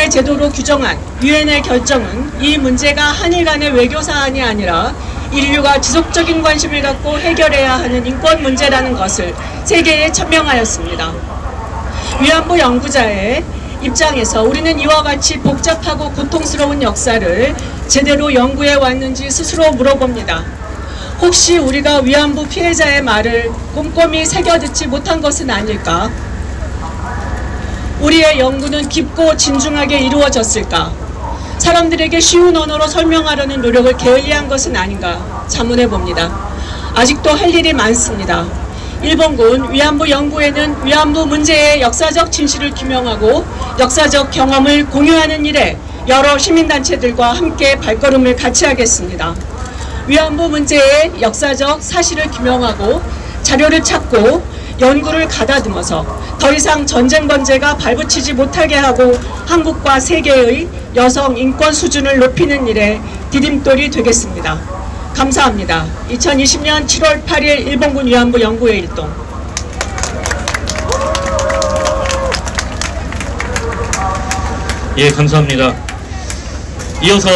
Speaker 11: 제도로 규정한 유엔의 결정은 이 문제가 한일 간의 외교 사안이 아니라 인류가 지속적인 관심을 갖고 해결해야 하는 인권 문제라는 것을 세계에 천명하였습니다. 위안부 연구자의 입장에서 우리는 이와 같이 복잡하고 고통스러운 역사를 제대로 연구해 왔는지 스스로 물어봅니다. 혹시 우리가 위안부 피해자의 말을 꼼꼼히 새겨듣지 못한 것은 아닐까? 우리의 연구는 깊고 진중하게 이루어졌을까? 사람들에게 쉬운 언어로 설명하려는 노력을 게을리한 것은 아닌가 자문해 봅니다. 아직도 할 일이 많습니다. 일본군 위안부 연구회는 위안부 문제의 역사적 진실을 규명하고 역사적 경험을 공유하는 일에 여러 시민단체들과 함께 발걸음을 같이 하겠습니다. 위안부 문제의 역사적 사실을 규명하고 자료를 찾고 연구를 가다듬어서 더 이상 전쟁 범죄가 발붙이지 못하게 하고 한국과 세계의 여성 인권 수준을 높이는 일에 디딤돌이 되겠습니다. 감사합니다. 2020년 7월 8일 일본군 위안부 연구회 일동.
Speaker 1: 예, 감사합니다. 이어서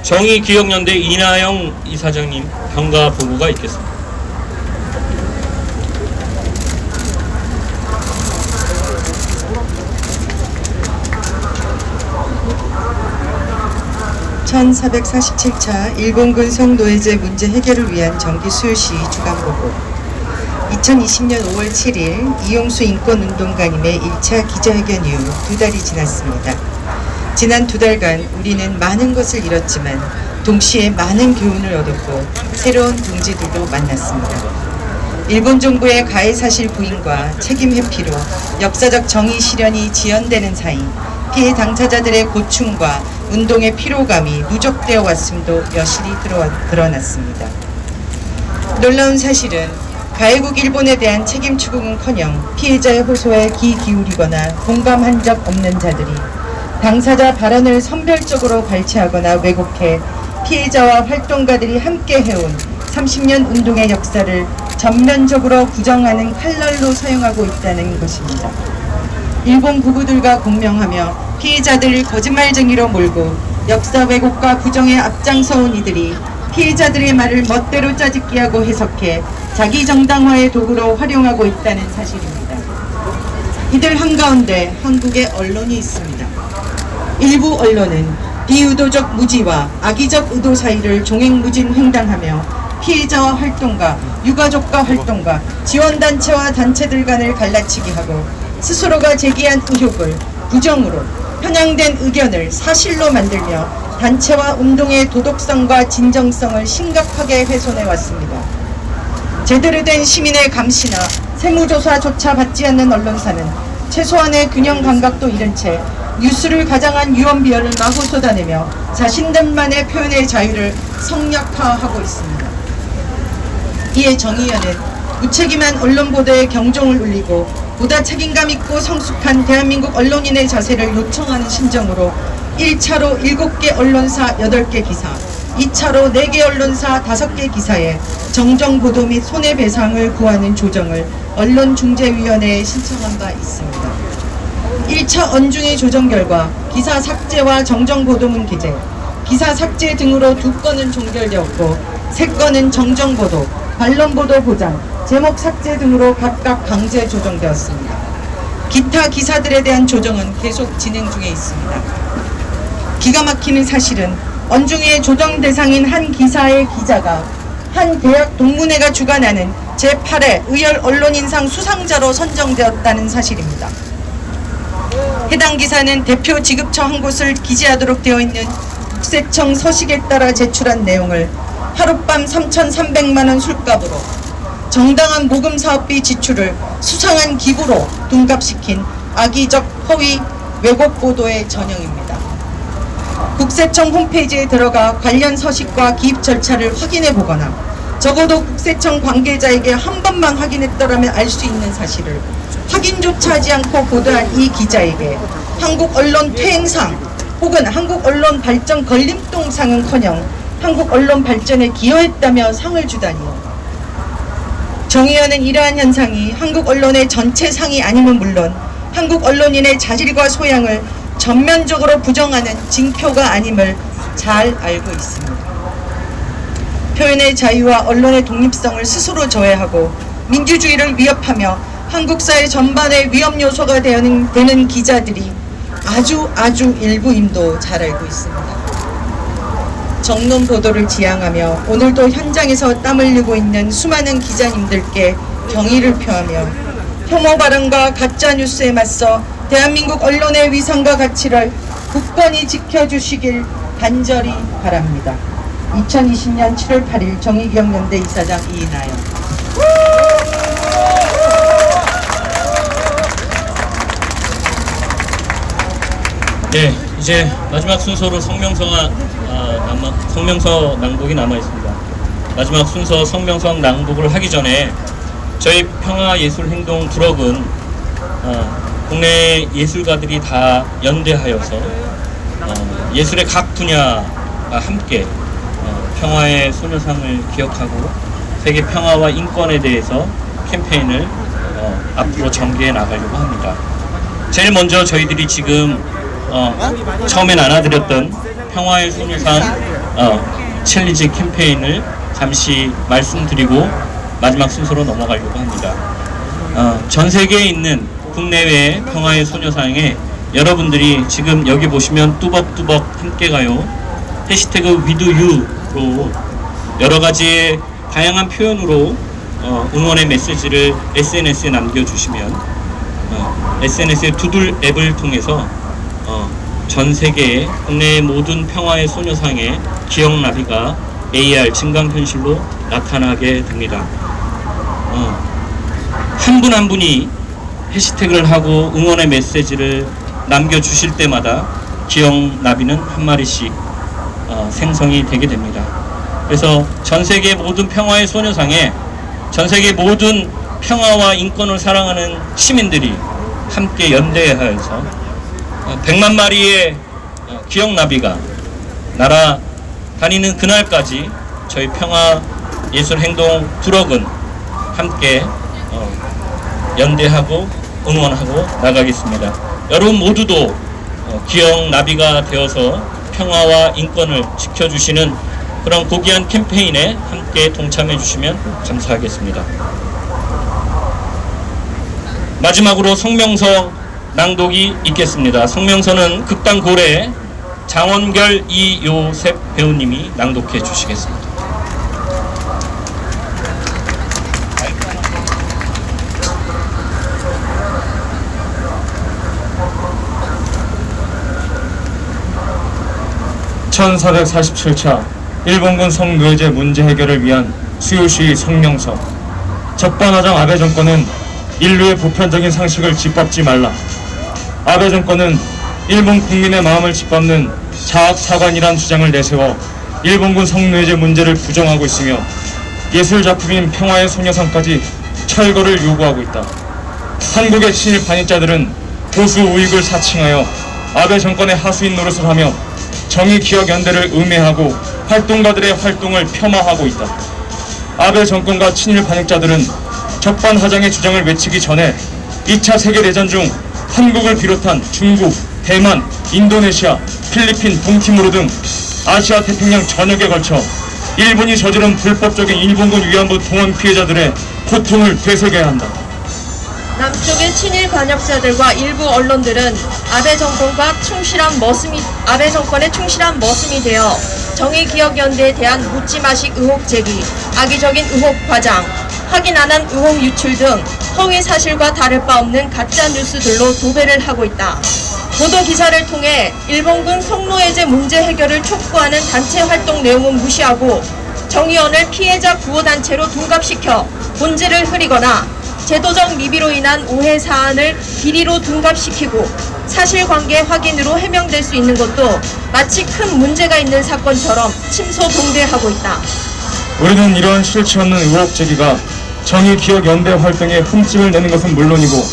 Speaker 1: 정의기억연대 이나영 이사장님 평가 보고가 있겠습니다.
Speaker 12: (1447차) 일본군 성노예제 문제 해결을 위한 정기 수요시 주간보고. 2020년 5월 7일 이용수 인권운동가님의 1차 기자회견 이후 2달이 지났습니다. 지난 2달간 우리는 많은 것을 잃었지만 동시에 많은 교훈을 얻었고 새로운 동지들도 만났습니다. 일본 정부의 가해 사실 부인과 책임 회피로 역사적 정의 실현이 지연되는 사이 피해 당사자들의 고충과 운동의 피로감이 누적되어 왔음도 여실히 드러났습니다. 놀라운 사실은 가해국 일본에 대한 책임 추궁은커녕 피해자의 호소에 귀 기울이거나 공감한 적 없는 자들이 당사자 발언을 선별적으로 발췌하거나 왜곡해 피해자와 활동가들이 함께 해온 30년 운동의 역사를 전면적으로 부정하는 칼날로 사용하고 있다는 것입니다. 일본 부부들과 공명하며 피해자들을 거짓말쟁이로 몰고 역사 왜곡과 부정에 앞장서온 이들이 피해자들의 말을 멋대로 짜집기하고 해석해 자기 정당화의 도구로 활용하고 있다는 사실입니다. 이들 한가운데 한국의 언론이 있습니다. 일부 언론은 비의도적 무지와 악의적 의도 사이를 종횡무진 횡단하며 피해자와 활동가, 유가족과 활동가, 지원단체와 단체들 간을 갈라치기 하고 스스로가 제기한 의혹을 부정으로 편향된 의견을 사실로 만들며 단체와 운동의 도덕성과 진정성을 심각하게 훼손해 왔습니다. 제대로 된 시민의 감시나 세무조사조차 받지 않는 언론사는 최소한의 균형 감각도 잃은 채 뉴스를 가장한 유언비어를 마구 쏟아내며 자신들만의 표현의 자유를 성역화하고 있습니다. 이에 정의연은 무책임한 언론 보도에 경종을 울리고 보다 책임감 있고 성숙한 대한민국 언론인의 자세를 요청하는 심정으로 1차로 7개 언론사 8개 기사, 2차로 4개 언론사 5개 기사에 정정보도 및 손해배상을 구하는 조정을 언론중재위원회에 신청한 바 있습니다. 1차 언중의 조정 결과 기사 삭제와 정정보도문 게재, 기사 삭제 등으로 2건은 종결되었고 3건은 정정보도, 반론보도 보장, 제목 삭제 등으로 각각 강제 조정되었습니다. 기타 기사들에 대한 조정은 계속 진행 중에 있습니다. 기가 막히는 사실은 언중의 조정 대상인 한 기사의 기자가 한 대학 동문회가 주관하는 제8회 의열 언론인상 수상자로 선정되었다는 사실입니다. 해당 기사는 대표 지급처 한 곳을 기재하도록 되어 있는 국세청 서식에 따라 제출한 내용을 하룻밤 3,300만 원 술값으로 정당한 모금 사업비 지출을 수상한 기부로 둔갑시킨 악의적 허위 왜곡 보도의 전형입니다. 국세청 홈페이지에 들어가 관련 서식과 기입 절차를 확인해 보거나 적어도 국세청 관계자에게 한 번만 확인했더라면 알 수 있는 사실을 확인조차 하지 않고 보도한 이 기자에게 한국 언론 퇴행상 혹은 한국 언론 발전 걸림돌상은커녕 한국 언론 발전에 기여했다며 상을 주다니요. 정의연은 이러한 현상이 한국 언론의 전체 상이 아님은 물론 한국 언론인의 자질과 소양을 전면적으로 부정하는 징표가 아님을 잘 알고 있습니다. 표현의 자유와 언론의 독립성을 스스로 저해하고 민주주의를 위협하며 한국 사회 전반의 위험 요소가 되는 기자들이 아주 일부임도 잘 알고 있습니다. 정론 보도를 지향하며 오늘도 현장에서 땀 흘리고 있는 수많은 기자님들께 경의를 표하며 혐오 발언과 가짜 뉴스에 맞서 대한민국 언론의 위상과 가치를 굳건히 지켜주시길 간절히 바랍니다. 2020년 7월 8일 정의기억연대 이사장 이인하여.
Speaker 1: 네, 이제 마지막 순서로 성명서 낭독이 남아 있습니다. 마지막 순서 성명서 낭독을 하기 전에 저희 평화예술행동 부럭은 국내 예술가들이 다 연대하여서 예술의 각 분야와 함께 평화의 소녀상을 기억하고 세계 평화와 인권에 대해서 캠페인을 앞으로 전개해 나가려고 합니다. 제일 먼저 저희들이 지금 처음엔 안아드렸던 평화의 소녀상 챌린지 캠페인을 잠시 말씀드리고 마지막 순서로 넘어가려고 합니다. 전 세계에 있는 국내외 평화의 소녀상에 여러분들이 지금 여기 보시면 뚜벅뚜벅 함께 가요 해시태그 위드유로 여러가지의 다양한 표현으로 응원의 메시지를 SNS에 남겨주시면 SNS의 두들 앱을 통해서 전 세계의 국내의 모든 평화의 소녀상의 기억나비가 AR 증강현실로 나타나게 됩니다. 한 분 한 분이 해시태그를 하고 응원의 메시지를 남겨주실 때마다 기억나비는 한 마리씩 생성이 되게 됩니다. 그래서 전 세계 모든 평화의 소녀상에 전 세계 모든 평화와 인권을 사랑하는 시민들이 함께 연대하여서 100만 마리의 기억나비가 날아다니는 그날까지 저희 평화예술행동 두럭은 함께 연대하고 응원하고 나가겠습니다. 여러분 모두도 기억나비가 되어서 평화와 인권을 지켜주시는 그런 고귀한 캠페인에 함께 동참해 주시면 감사하겠습니다. 마지막으로 성명서 낭독이 있겠습니다. 성명서는 극단 고래 장원결 이요셉 배우님이 낭독해 주시겠습니다.
Speaker 8: (1447차) 일본군 성노예제 문제 해결을 위한 수요시 성명서. 적반하장 아베 정권은 인류의 보편적인 상식을 짓밟지 말라. 아베 정권은 일본 국민의 마음을 짓밟는 자학사관이란 주장을 내세워 일본군 성노예제 문제를 부정하고 있으며 예술작품인 평화의 소녀상까지 철거를 요구하고 있다. 한국의 친일 반입자들은 보수 우익을 사칭하여 아베 정권의 하수인 노릇을 하며 정의기억연대를 음해하고 활동가들의 활동을 폄하하고 있다. 아베 정권과 친일 반역자들은 적반하장의 주장을 외치기 전에 2차 세계대전 중 한국을 비롯한 중국, 대만, 인도네시아, 필리핀, 동티모르 등 아시아 태평양 전역에 걸쳐 일본이 저지른 불법적인 일본군 위안부 동원 피해자들의 고통을 되새겨야 한다.
Speaker 5: 남쪽의 친일 반역자들과 일부 언론들은 아베 정권의 충실한 머슴이 되어 정의기억연대에 대한 묻지마식 의혹 제기, 악의적인 의혹 과장, 확인 안 한 의혹 유출 등 허위 사실과 다를 바 없는 가짜 뉴스들로 도배를 하고 있다. 보도 기사를 통해 일본군 성노예제 문제 해결을 촉구하는 단체 활동 내용은 무시하고 정의원을 피해자 구호단체로 둔갑시켜 본질을 흐리거나 제도적 미비로 인한 오해 사안을 비리로 둔갑시키고 사실관계 확인으로 해명될 수 있는 것도 마치 큰 문제가 있는 사건처럼 침소봉대하고 있다.
Speaker 8: 우리는 이러한 실체 없는 의혹 제기가 정의기억연대 활동에 흠집을 내는 것은 물론이고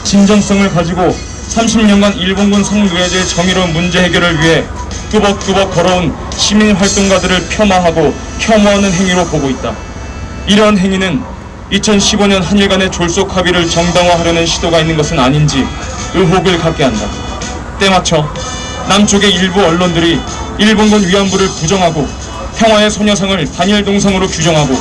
Speaker 8: 진정성을 가지고 30년간 일본군 성노예제 정의로운 문제 해결을 위해 뚜벅뚜벅 걸어온 시민활동가들을 폄하하고 혐오하는 행위로 보고 있다. 이러한 행위는 2015년 한일 간의 졸속 합의를 정당화하려는 시도가 있는 것은 아닌지 의혹을 갖게 한다. 때맞춰 남쪽의 일부 언론들이 일본군 위안부를 부정하고 평화의 소녀상을 반일 동성으로 규정하고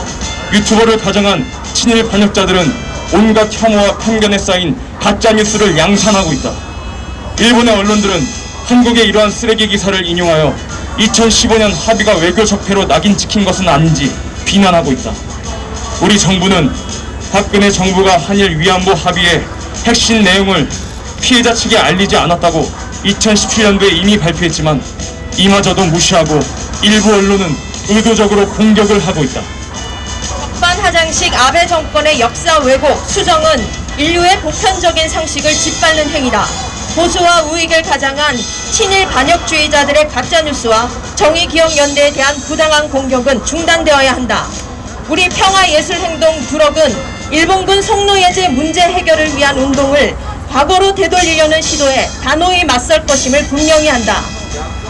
Speaker 8: 유튜버를 가장한 친일 반역자들은 온갖 혐오와 편견에 쌓인 가짜뉴스를 양산하고 있다. 일본의 언론들은 한국의 이러한 쓰레기 기사를 인용하여 2015년 합의가 외교 적폐로 낙인 찍힌 것은 아닌지 비난하고 있다. 우리 정부는 박근혜 정부가 한일 위안부 합의의 핵심 내용을 피해자 측에 알리지 않았다고 2017년도에 이미 발표했지만 이마저도 무시하고 일부 언론은 의도적으로 공격을 하고 있다.
Speaker 5: 적반하장식 아베 정권의 역사 왜곡, 수정은 인류의 보편적인 상식을 짓밟는 행위다. 보수와 우익을 가장한 친일 반역주의자들의 가짜뉴스와 정의기억연대에 대한 부당한 공격은 중단되어야 한다. 우리 평화예술행동 두럭은 일본군 성노예제 문제 해결을 위한 운동을 과거로 되돌리려는 시도에 단호히 맞설 것임을 분명히 한다.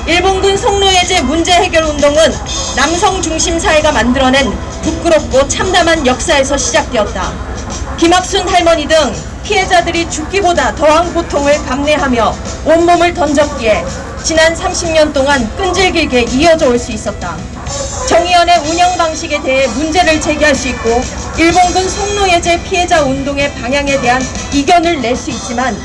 Speaker 5: 일본군 성노예제 문제 해결 운동은 남성 중심 사회가 만들어낸 부끄럽고 참담한 역사에서 시작되었다. 김학순 할머니 등 피해자들이 죽기보다 더한 고통을 감내하며 온몸을 던졌기에 지난 30년 동안 끈질기게 이어져 올 수 있었다. 정의연의 운영 방식에 대해 문제를 제기할 수 있고 일본군 성노예제 피해자 운동의 방향에 대한 이견을 낼 수 있지만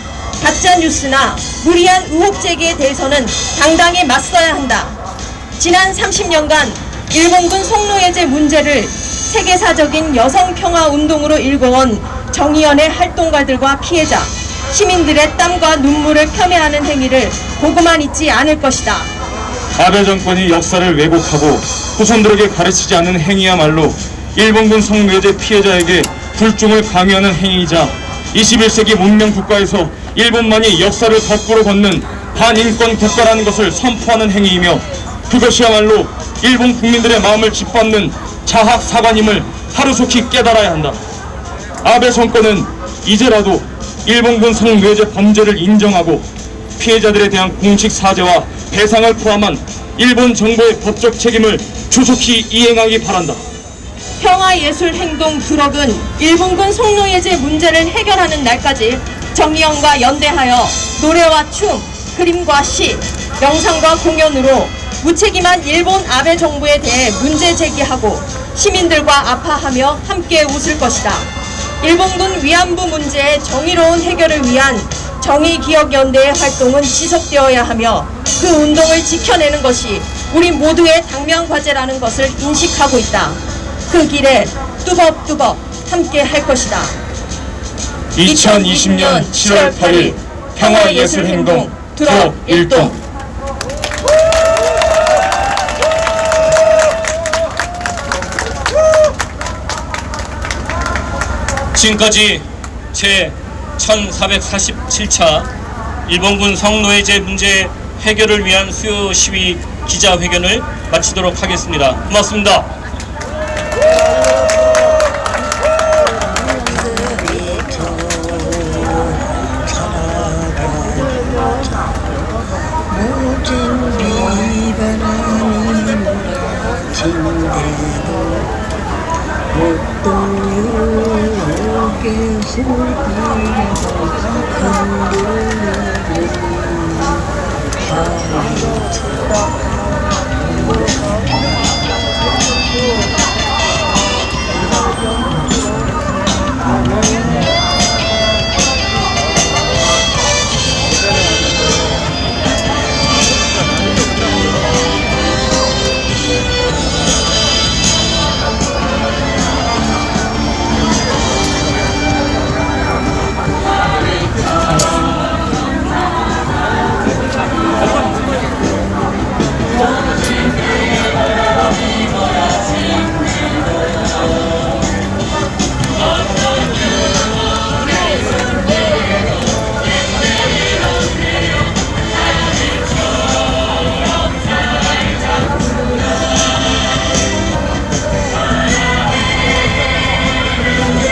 Speaker 5: 가짜뉴스나 무리한 의혹 제기에 대해서는 당당히 맞서야 한다. 지난 30년간 일본군 성노예제 문제를 세계사적인 여성평화운동으로 일궈온 정의연의 활동가들과 피해자, 시민들의 땀과 눈물을 폄훼하는 행위를 보고만 있지 않을 것이다.
Speaker 8: 아베 정권이 역사를 왜곡하고 후손들에게 가르치지 않는 행위야말로 일본군 성노예제 피해자에게 불중을 강요하는 행위이자 21세기 문명 국가에서 일본만이 역사를 거꾸로 걷는 반인권 국가라는 것을 선포하는 행위이며 그것이야말로 일본 국민들의 마음을 짓밟는
Speaker 13: 자학 사관임을 하루속히 깨달아야 한다. 아베 정권은 이제라도 일본군 성노예제 범죄를 인정하고 피해자들에 대한 공식 사죄와 배상을 포함한 일본 정부의 법적 책임을 조속히 이행하기 바란다.
Speaker 5: 평화예술행동 두럭은 일본군 성노예제 문제를 해결하는 날까지 정의연과 연대하여 노래와 춤, 그림과 시, 영상과 공연으로 무책임한 일본 아베 정부에 대해 문제 제기하고 시민들과 아파하며 함께 웃을 것이다. 일본군 위안부 문제의 정의로운 해결을 위한 정의기억연대의 활동은 지속되어야 하며 그 운동을 지켜내는 것이 우리 모두의 당면 과제라는 것을 인식하고 있다. 그 길에 뚜벅뚜벅 함께 할 것이다.
Speaker 13: 2020년 7월 8일 평화예술행동 두럭 일동.
Speaker 1: 지금까지 제 1447차 일본군 성노예제 문제 해결을 위한 수요 시위 기자회견을 마치도록 하겠습니다. 고맙습니다.
Speaker 14: 모진 비바람이 몰아치는데도 목동역에 슬피는 큰 눈물은 하루처럼